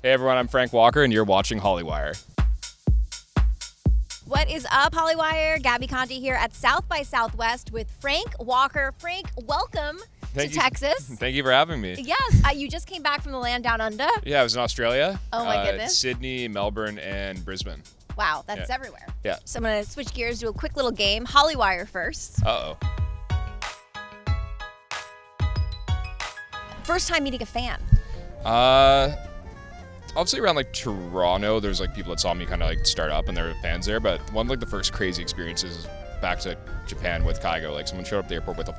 Hey everyone, I'm Frank Walker and you're watching Hollywire. What is up, Hollywire? Gabby Conti here at South by Southwest with Frank Walker. Frank, welcome to Texas. Thank you for having me. Yes, you just came back from the land down under. Yeah, I was in Australia. Oh my goodness. Sydney, Melbourne, and Brisbane. Wow, that's everywhere. Yeah. So I'm going to switch gears, do a quick little game. Hollywire first. Uh-oh. First time meeting a fan. Obviously around like Toronto, there's like people that saw me kind of like start up and there were fans there, but one of like the first crazy experiences back to Japan with Kaigo, like someone showed up at the airport with a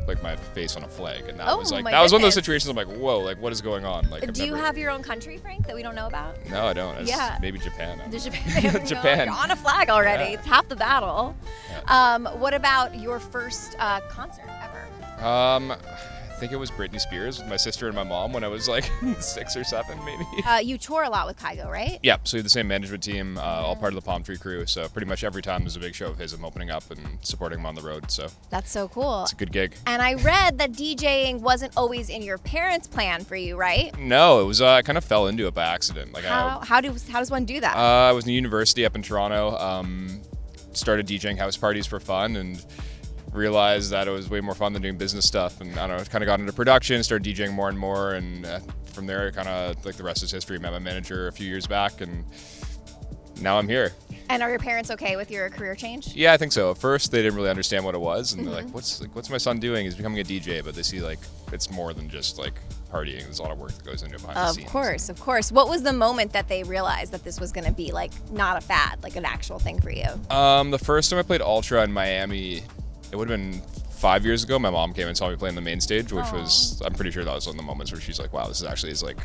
like my face on a flag, and that was like that was one of those situations I'm like, whoa, like what is going on? Like, do you have your own country, Frank, that we don't know about? No, I don't. It's maybe Japan. Japan. Japan. You're on a flag already. Yeah. It's half the battle. Yeah. What about your first concert ever? I think it was Britney Spears with my sister and my mom when I was like 6 or 7, maybe. You tour a lot with Kaigo, right? Yeah, so we have the same management team, all part of the Palm Tree crew. So pretty much every time there's a big show of his, I'm opening up and supporting him on the road. So that's so cool. It's a good gig. And I read that DJing wasn't always in your parents' plan for you, right? No, it was. I kind of fell into it by accident. Like how does one do that? I was in university up in Toronto. Started DJing house parties for fun and realized that it was way more fun than doing business stuff, and I don't know, kind of got into production, started DJing more and more, and from there kind of like the rest is history. Met my manager a few years back and now I'm here. And are your parents okay with your career change? Yeah, I think so. At first they didn't really understand what it was, and they're like, what's my son doing? He's becoming a DJ, but they see like it's more than just like partying. There's a lot of work that goes into it behind the scenes. Of course. What was the moment that they realized that this was going to be like not a fad, like an actual thing for you? The first time I played Ultra in Miami, it would have been 5 years ago. My mom came and saw me play on the main stage, which was, I'm pretty sure that was one of the moments where she's like, wow, this is actually like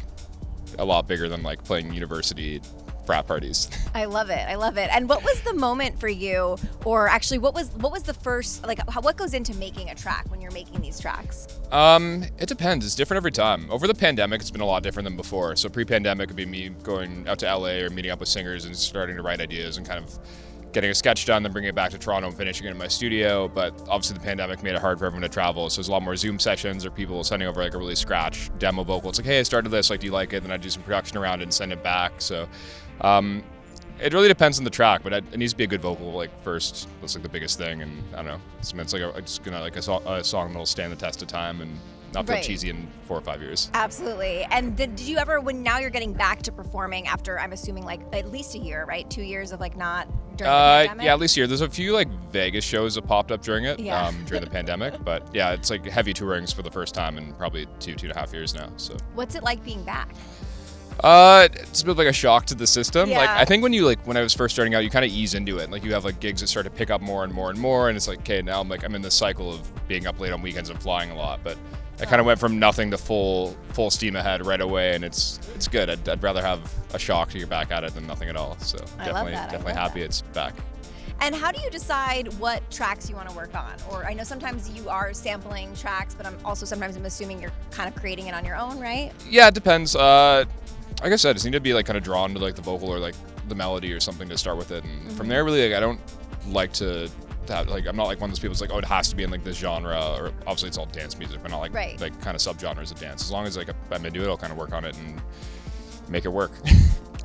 a lot bigger than like playing university frat parties. I love it. And what was the moment for you, or actually what was the first, like what goes into making a track when you're making these tracks? It depends. It's different every time. Over the pandemic, it's been a lot different than before. So pre-pandemic would be me going out to LA or meeting up with singers and starting to write ideas and kind of getting a sketch done, then bringing it back to Toronto and finishing it in my studio. But obviously the pandemic made it hard for everyone to travel. So there's a lot more Zoom sessions or people sending over like a really scratch demo vocal. It's like, hey, I started this, like, do you like it? Then I do some production around it and send it back. So it really depends on the track, but it needs to be a good vocal like first. That's like the biggest thing. And I don't know, it's like it's gonna like a song that'll stand the test of time and not feel cheesy in 4 or 5 years. Absolutely. And did you ever, when now you're getting back to performing after, I'm assuming like at least a year, right? 2 years of like not during the pandemic? Yeah, at least a year. There's a few like Vegas shows that popped up during it, during the pandemic. But yeah, it's like heavy tourings for the first time in probably 2.5 years now. So what's it like being back? It's a bit like a shock to the system. Yeah. Like I think when I was first starting out, you kind of ease into it. Like you have like gigs that start to pick up more and more and more, and it's like, okay, now I'm in this cycle of being up late on weekends and flying a lot. But I kind of went from nothing to full steam ahead right away, and it's good. I'd rather have a shock to get back at it than nothing at all. So definitely happy it's back. And how do you decide what tracks you want to work on? Or I know sometimes you are sampling tracks, but sometimes I'm assuming you're kind of creating it on your own, right? Yeah, it depends. Like I said, I just need to be like kind of drawn to like the vocal or like the melody or something to start with it, and from there, really, like I don't like to have, like I'm not like one of those people that's like, oh, it has to be in like this genre, or obviously it's all dance music, but not like like kind of subgenres of dance. As long as like I'm into it, I'll kind of work on it and make it work.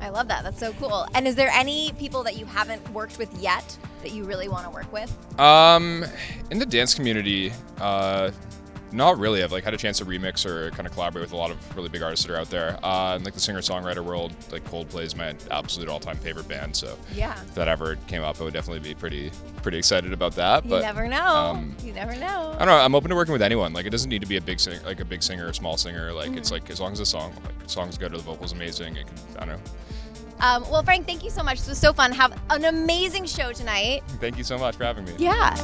I love that. That's so cool. And is there any people that you haven't worked with yet that you really want to work with? In the dance community, not really. I've like had a chance to remix or kind of collaborate with a lot of really big artists that are out there. In like the singer-songwriter world, like Coldplay is my absolute all-time favorite band. So if that ever came up, I would definitely be pretty excited about that. You never know. You never know. I don't know. I'm open to working with anyone. Like it doesn't need to be a big singer, like a big singer or small singer. Like it's like as long as the song's good or the vocal's amazing, it can, I don't know. Well, Frank, thank you so much. This was so fun. Have an amazing show tonight. Thank you so much for having me. Yeah.